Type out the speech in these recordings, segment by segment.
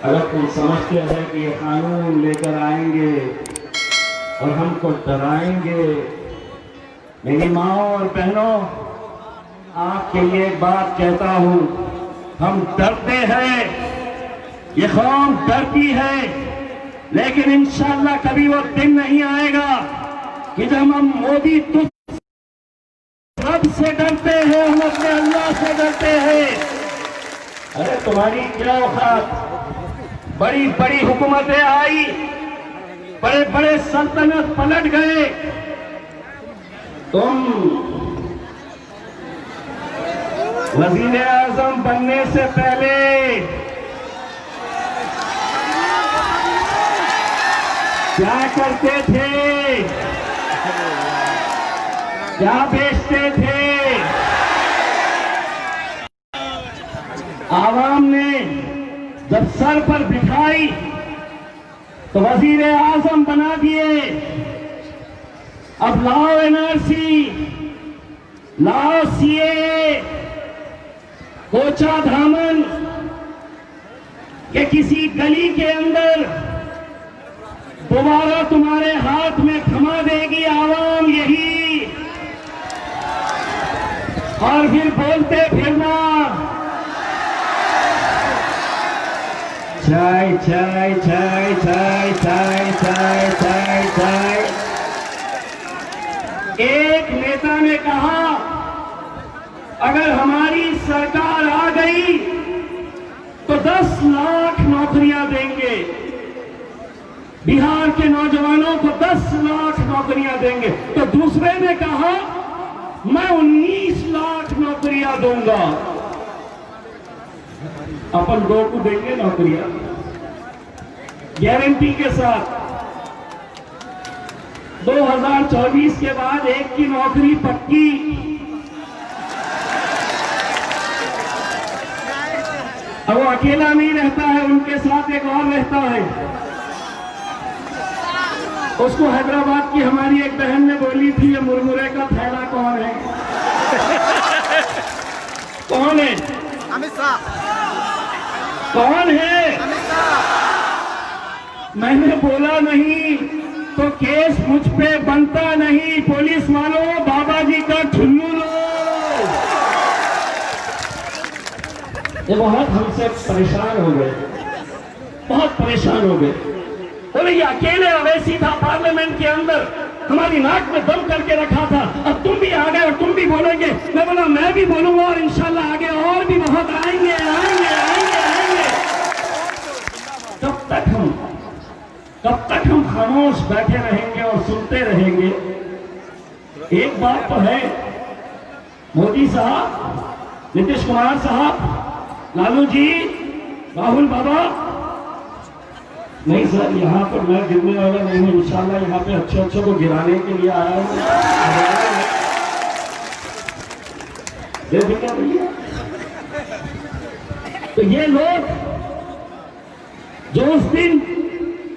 अगर तुम समझते हैं कि ये कानून लेकर आएंगे और हमको डराएंगे, मेरी माँ और बहनों, आपके लिए एक बात कहता हूं, हम डरते हैं, ये कौम डरती है, लेकिन इंशाअल्लाह कभी वो दिन नहीं आएगा कि जब हम मोदी तुझ रब से डरते हैं, हम अपने अल्लाह से डरते हैं। अरे तुम्हारी क्या औकात, बड़ी बड़ी हुकूमतें आई, बड़े बड़े सल्तनत पलट गए, तुम वजीर आजम बनने से पहले क्या करते थे, क्या बेचते थे? आवाम ने जब सर पर बिठाई तो वजीर आजम बना दिए। अब लाओ एनआरसी, लाओ सीएए, कोचा धामन के किसी गली के अंदर दोबारा तुम्हारे हाथ में थमा देगी आवाम यही, और फिर बोलते फिरना चाय चाय चाय चाय चाय चाय चाय चाय। एक नेता ने कहा अगर हमारी सरकार आ गई तो 10 लाख नौकरियां देंगे, बिहार के नौजवानों को 10 लाख नौकरियां देंगे। तो दूसरे ने कहा मैं 19 लाख नौकरियां दूंगा। अपन 2 को देंगे नौकरियां गारंटी के साथ। 2024 के बाद एक की नौकरी पक्की। अब वो अकेला नहीं रहता है, उनके साथ एक और रहता है। उसको हैदराबाद की हमारी एक बहन ने बोली थी, ये मुरमुरे का थैला कौन है? कौन है? अमित शाह। कौन है? अमित शाह। मैंने बोला नहीं तो केस मुझ पे बनता नहीं। पुलिस वालों, बाबा जी का ठुल्लू लो। ये बहुत हमसे परेशान हो गए, बहुत परेशान हो गए। बोले ये अकेले अवैसी था पार्लियामेंट के अंदर, हमारी नाक में दम करके रखा था, अब तुम भी आ गए और तुम भी बोलोगे। मैं बोला मैं भी बोलूंगा और इंशाल्लाह आगे और भी बहुत आएंगे आएंगे आएंगे आएंगे। कब तक हम खामोश बैठे रहेंगे और सुनते रहेंगे? एक बात तो है, मोदी साहब, नीतीश कुमार साहब, लालू जी, राहुल बाबा, नहीं सर यहाँ पर मैं गिरने वाला नहीं हूँ, इंशाल्लाह यहाँ पे अच्छे अच्छे को गिराने के लिए आया हूँ। भैया तो ये लोग जो उस दिन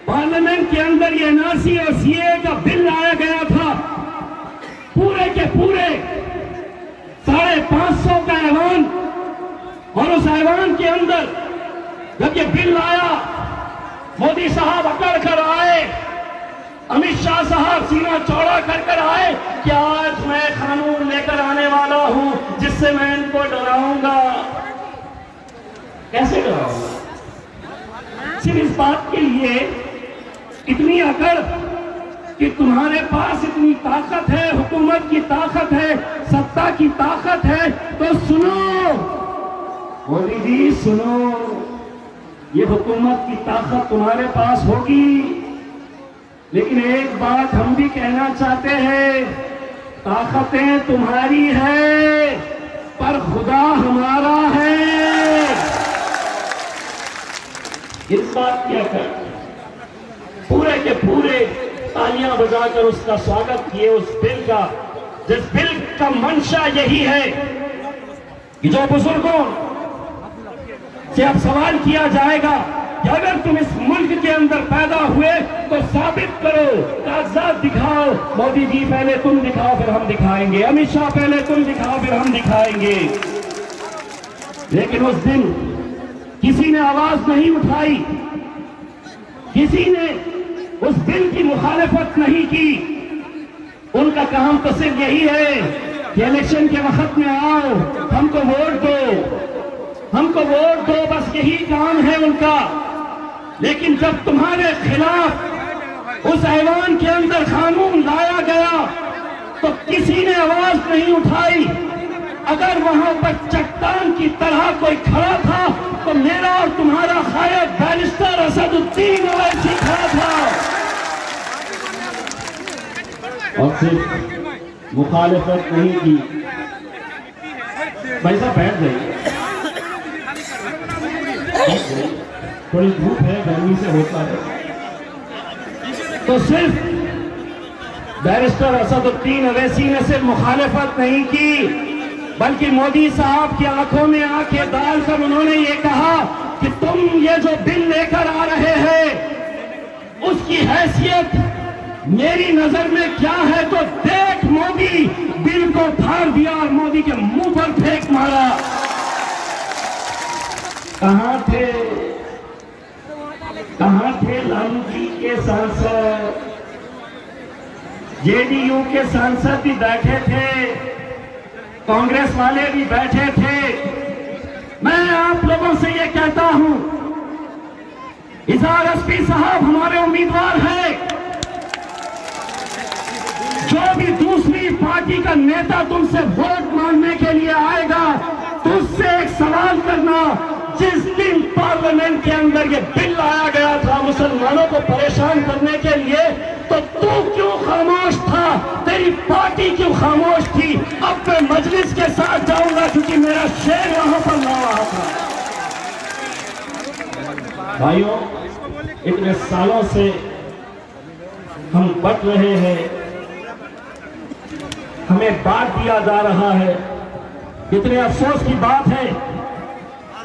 पार्लियामेंट के अंदर ये एनआरसी और सीएए का बिल लाया गया था, पूरे के पूरे 550 का ऐवान, और उस ऐवान के अंदर जब ये बिल आया, मोदी साहब अकड़ कर आए, अमित शाह साहब सीना चौड़ा कर कर आए कि आज मैं कानून लेकर आने वाला हूं जिससे मैं इनको डराऊंगा। कैसे डराऊंगा? सिर्फ इस बात के लिए इतनी अकड़ कि तुम्हारे पास इतनी ताकत है, हुकूमत की ताकत है, सत्ता की ताकत है, तो सुनो मोदी जी, सुनो, ये हुकूमत की ताकत तुम्हारे पास होगी, लेकिन एक बात हम भी कहना चाहते हैं, ताकतें तुम्हारी है पर खुदा हमारा है। इस बात की अकड़ पूरे के पूरे तालियां बजाकर उसका स्वागत किए, उस बिल का, जिस बिल का मंशा यही है कि जो बुजुर्गों से अब सवाल किया जाएगा कि अगर तुम इस मुल्क के अंदर पैदा हुए तो साबित करो, कागजात दिखाओ। मोदी जी पहले तुम दिखाओ फिर हम दिखाएंगे, अमित शाह पहले तुम दिखाओ फिर हम दिखाएंगे। लेकिन उस दिन किसी ने आवाज नहीं उठाई, किसी ने उस बिल की मुखालिफत नहीं की। उनका काम तो सिर्फ यही है कि इलेक्शन के वक्त में आओ, हमको वोट दो, हमको वोट दो, बस यही काम है उनका। लेकिन जब तुम्हारे खिलाफ उस ऐवान के अंदर कानून लाया गया तो किसी ने आवाज नहीं उठाई। अगर वहां पर चट्टान की तरह कोई खड़ा था तो मेरा और तुम्हारा खायद बैरिस्टर असदुद्दीन ओवैसी खड़ा था, और सिर्फ मुखालिफत नहीं की। भाई साहब बैठ जाइए, थोड़ी धूप है, गर्मी से होता है। तो सिर्फ बैरिस्टर असदुद्दीन ओवैसी ने सिर्फ मुखालिफत नहीं की, बल्कि मोदी साहब की आंखों में आंखें डालकर उन्होंने ये कहा कि तुम ये जो बिल लेकर आ रहे हैं उसकी हैसियत मेरी नजर में क्या है, तो देख। मोदी बिल को फाड़ दिया और मोदी के मुंह पर फेंक मारा। कहां थे लालू जी के सांसद? जेडीयू के सांसद भी बैठे थे, कांग्रेस वाले भी बैठे थे। मैं आप लोगों से ये कहता हूं, इजहार एसपी साहब हमारे उम्मीदवार हैं। जो भी दूसरी पार्टी का नेता तुमसे वोट मांगने के लिए आएगा तो उससे एक सवाल करना, जिस दिन पार्लियामेंट के अंदर ये बिल लाया गया था मुसलमानों को परेशान करने के लिए, तो तू क्यों खामोश था, तेरी पार्टी क्यों खामोश थी? अब मैं मजलिस के साथ जाऊंगा क्योंकि मेरा शेर वहां पर ला रहा था। भाइयों, इतने सालों से हम बट रहे हैं, हमें बांट दिया जा रहा है। इतने अफसोस की बात है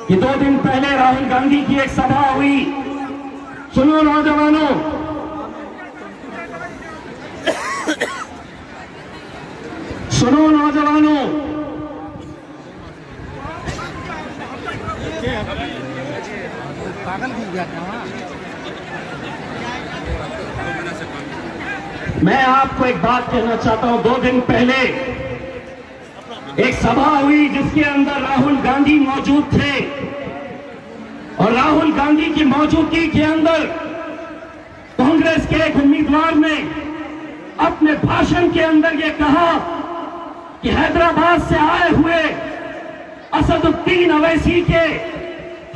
कि 2 दिन पहले राहुल गांधी की एक सभा हुई। सुनो नौजवानों, सुनो नौजवानों, पागल हो गया था। मैं आपको एक बात कहना चाहता हूं। 2 दिन पहले एक सभा हुई जिसके अंदर राहुल गांधी मौजूद थे, और राहुल गांधी की मौजूदगी के अंदर कांग्रेस के एक उम्मीदवार ने अपने भाषण के अंदर यह कहा कि हैदराबाद से आए हुए असदुद्दीन ओवैसी के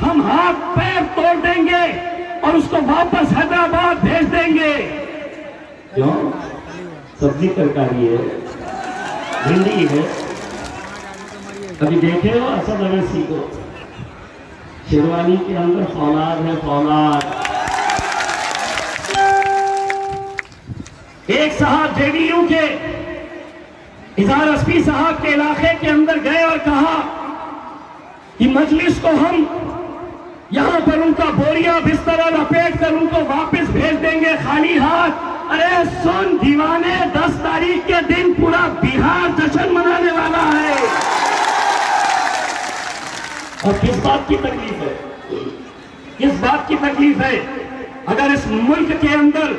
हम हाथ पैर तोड़ देंगे और उसको वापस हैदराबाद भेज देंगे। क्यों? सब्जी तरकारी है, भिंडी है। कभी देखे हो असद ओवैसी को? शेरवानी के अंदर फौलाद है, फौलाद। एक साहब जेडीयू के इजहार एसपी साहब के इलाके के अंदर गए और कहा कि मजलिस को हम यहां पर उनका बोरिया बिस्तरा लपेट कर उनको वापस भेज देंगे खाली हाथ। अरे सुन दीवाने, 10 तारीख के दिन पूरा बिहार जश्न मनाने वाला है। और किस बात की तकलीफ है? किस बात की तकलीफ है? अगर इस मुल्क के अंदर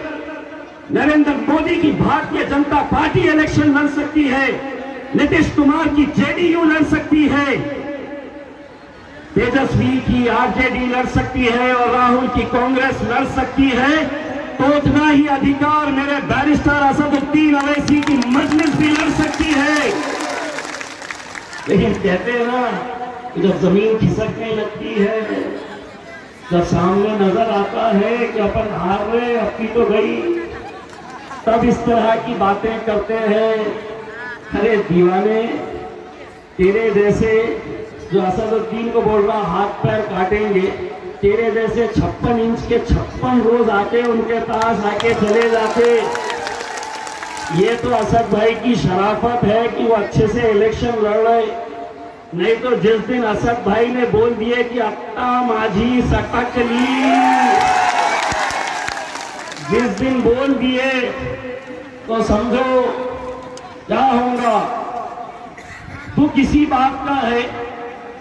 नरेंद्र मोदी की भारतीय जनता पार्टी इलेक्शन लड़ सकती है, नीतीश कुमार की जेडीयू लड़ सकती है, तेजस्वी की आरजेडी लड़ सकती है और राहुल की कांग्रेस लड़ सकती है, तो उतना ही अधिकार मेरे बैरिस्टर असदुद्दीन ओवैसी की मजलिस भी लड़ सकती है। लेकिन कहते हैं ना कि जब जमीन खिसकने लगती है, जब सामने नजर आता है कि अपन हार रहे, अपनी तो गई, तब इस तरह की बातें करते हैं। अरे दीवाने, तेरे जैसे जो असदुद्दीन को बोल रहा हाथ पैर काटेंगे, तेरे जैसे 56 इंच के 56 रोज आके उनके पास आके चले जाते। ये तो असद भाई की शराफत है कि वो अच्छे से इलेक्शन लड़ रहे। नहीं तो जिस दिन असद भाई ने बोल दिए कि अक्का माझी सककली, जिस दिन बोल दिए तो समझो क्या होगा। तो किसी बात का है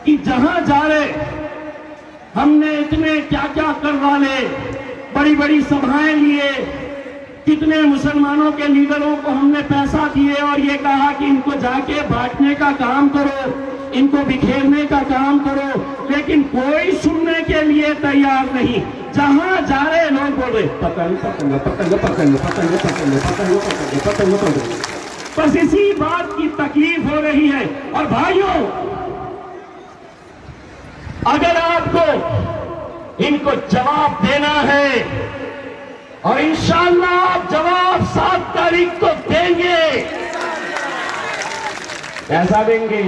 कि जहां जा रहे हमने इतने क्या क्या करवा ले, बड़ी बड़ी सभाएं लिए, कितने मुसलमानों के लीडरों को हमने पैसा दिए और ये कहा कि इनको जाके बांटने का काम करो, इनको बिखेरने का काम करो, लेकिन कोई सुनने के लिए तैयार नहीं। जहां जा रहे लोग बोल रहे पतंग पतंग पतंग पतंग पतंग पतंग पतंग पतंग पतंग पतंग। बस इसी बात की तकलीफ हो रही है। और भाइयों, अगर आपको इनको जवाब देना है और इंशाअल्लाह आप जवाब 7 तारीख को देंगे, कैसा देंगे?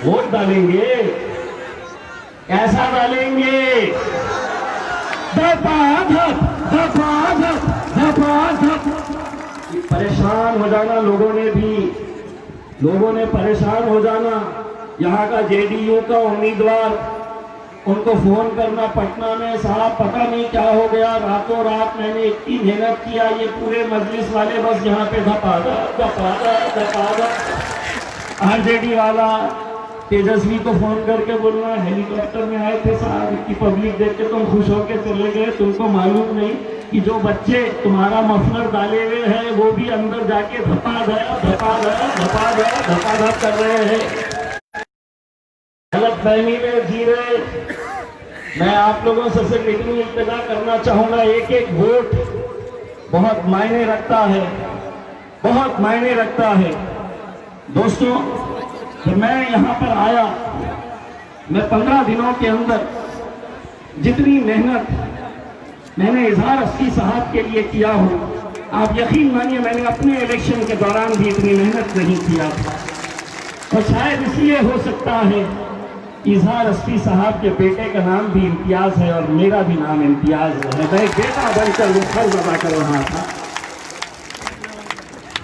वोट डालेंगे, कैसा डालेंगे? धपाधप धपाधप धपाधप। परेशान हो जाना लोगों ने परेशान हो जाना। यहाँ का जेडीयू का उम्मीदवार, उनको फोन करना पटना में, साहब पता नहीं क्या हो गया, रातों रात मैंने इतनी मेहनत किया, ये पूरे मजलिस वाले बस यहाँ पे धपाधा। आरजेडी वाला तेजस्वी को फोन करके बोलना, हेलीकॉप्टर में आए थे साहब, इतनी पब्लिक देख के तुम खुश होकर चले गए, तुमको मालूम नहीं कि जो बच्चे तुम्हारा मफलर डाले हुए हैं वो भी अंदर जाके धपा कर रहे हैं, गलत फहमी में जी रहे। मैं आप लोगों से सिर्फ इतनी इल्तिजा करना चाहूंगा, एक एक वोट बहुत मायने रखता है, बहुत मायने रखता है। दोस्तों, जब मैं यहाँ पर आया, मैं 15 दिनों के अंदर जितनी मेहनत मैंने इजहार अस्की साहब के लिए किया हूँ, आप यकीन मानिए मैंने अपने इलेक्शन के दौरान भी इतनी मेहनत नहीं किया था। और शायद इसलिए हो सकता है, इजहार अस्की साहब के बेटे का नाम भी इम्तियाज है और मेरा भी नाम इम्तियाज है। मैं एक बेटा बनकर वो फर्ज अदा कर रहा था।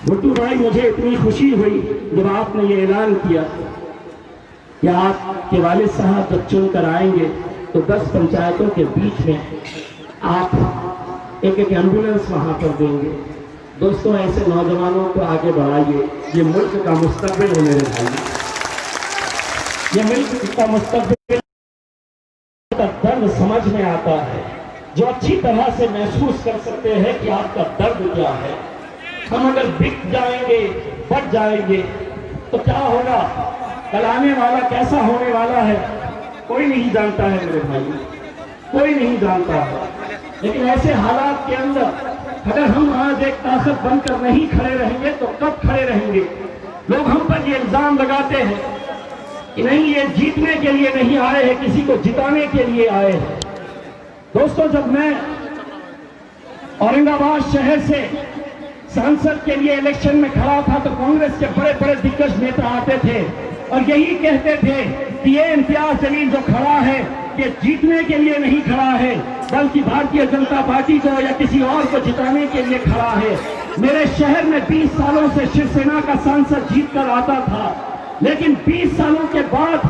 भुट्टू भाई, मुझे इतनी खुशी हुई जब आपने ये ऐलान किया कि आपके वालिद साहब जब चुनकर आएंगे तो 10 पंचायतों के बीच में आप एक एक एम्बुलेंस वहां पर देंगे। दोस्तों, ऐसे नौजवानों को आगे बढ़ाइए, ये मुल्क का मुस्तकबिल है मेरे भाई, ये मुल्क का मुस्तकबिल का दर्द समझ में आता है, जो अच्छी तरह से महसूस कर सकते हैं कि आपका दर्द क्या है। हम अगर बिक जाएंगे, बढ़ जाएंगे तो क्या होगा, कल आने वाला कैसा होने वाला है कोई नहीं जानता है मेरे भाई, कोई नहीं जानता है। लेकिन ऐसे हालात के अंदर अगर हम आज एक ताकत बनकर नहीं खड़े रहेंगे तो कब खड़े रहेंगे? लोग हम पर ये इल्जाम लगाते हैं कि नहीं, ये जीतने के लिए नहीं आए हैं, किसी को जिताने के लिए आए हैं। दोस्तों, जब मैं औरंगाबाद शहर से सांसद के लिए इलेक्शन में खड़ा था तो कांग्रेस के बड़े बड़े दिग्गज नेता आते थे और यही कहते थे कि ये इम्तियाज जलील जो खड़ा है ये जीतने के लिए नहीं खड़ा है, बल्कि भारतीय जनता पार्टी को या किसी और को जिताने के लिए खड़ा है। मेरे शहर में 20 सालों से शिवसेना का सांसद जीत कर आता था, लेकिन 20 सालों के बाद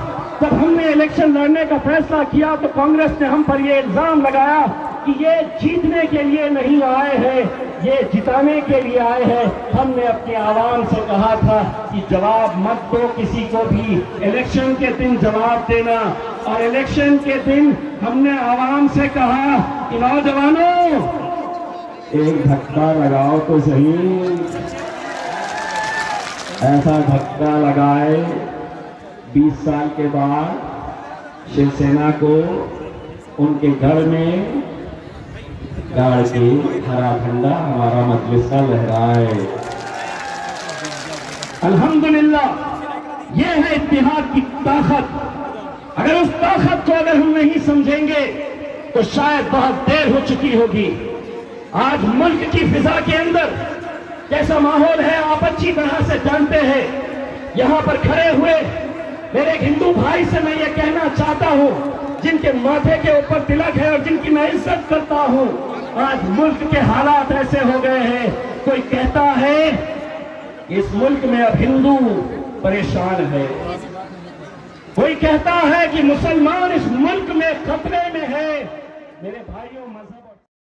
जब हमने इलेक्शन लड़ने का फैसला किया तो कांग्रेस ने हम पर यह इल्जाम लगाया कि ये जीतने के लिए नहीं आए हैं, ये जिताने के लिए आए हैं। हमने अपनी आवाम से कहा था कि जवाब मत दो किसी को भी, इलेक्शन के दिन जवाब देना। और इलेक्शन के दिन हमने आवाम से कहा कि नौजवानों, एक धक्का लगाओ तो सही, ऐसा धक्का लगाए 20 साल के बाद शिवसेना को उनके घर में गाड़ के हरा झंडा हमारा मजलिस का लहराए। अल्हम्दुलिल्लाह, ये है इत्तेहाद की ताकत। अगर उस ताकत को अगर हम नहीं समझेंगे तो शायद बहुत देर हो चुकी होगी। आज मुल्क की फिजा के अंदर कैसा माहौल है आप अच्छी तरह से जानते हैं। यहां पर खड़े हुए मेरे हिंदू भाई से मैं ये कहना चाहता हूं, जिनके माथे के ऊपर तिलक है और जिनकी मैं इज्जत करता हूं, आज मुल्क के हालात ऐसे हो गए हैं, कोई कहता है इस मुल्क में अब हिंदू परेशान है, कोई कहता है कि मुसलमान इस मुल्क में खतरे में है। मेरे भाइयों, मजहब